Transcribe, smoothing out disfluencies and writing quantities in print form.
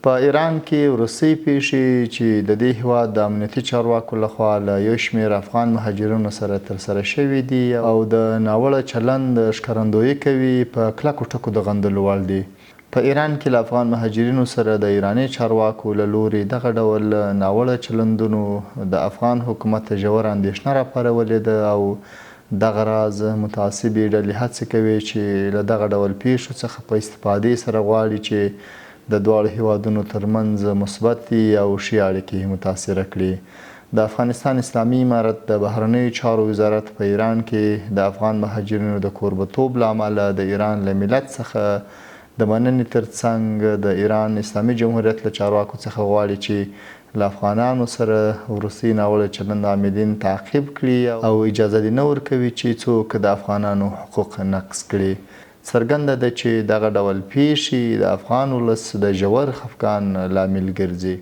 په ایران کې وروستۍ پیښې چې د دې هیواد د امنیتي چارواکو لخوا له یو شمېر افغان مهاجرینو سره ترسره شوي دي او د ناوړه چلند ښکارندویي کوي په کلکو ټکو د غندلو وړ دي. په ایران کې له افغان مهاجرینو سره د ایراني چارواکو له لوري دغه ډول ناوړه چلندونو د افغان حکومت ته ژوره اندېښنه راپارولې ده او دغه راز متعصبې ډلې هڅې کوي چې له دغه ډول پیښو څخه په استفادې سره غواړي چې د دواړو هیوادونو ترمنځ مثبتې او ښې اړیکې متاثره کړي. د افغانستان اسلامي امارت د بهرنیو چارو وزارت په ایران کې د افغان مهاجرینو د کوربتوب له امله د ایران له ملت څخه د مننې ترڅنګ د ایران اسلامي جمهوریت له چارواکو څخه غواړي چې له افغانانو سره وروستي ناوړه چلند عاملین تعقیب کړي او اجازه دې نه ورکوي چې څوک د افغانانو حقوق نقض کړي. څرګنده ده چې دغه ډول پیښې د افغان ولس د ژور خفګان لامل ګرځي.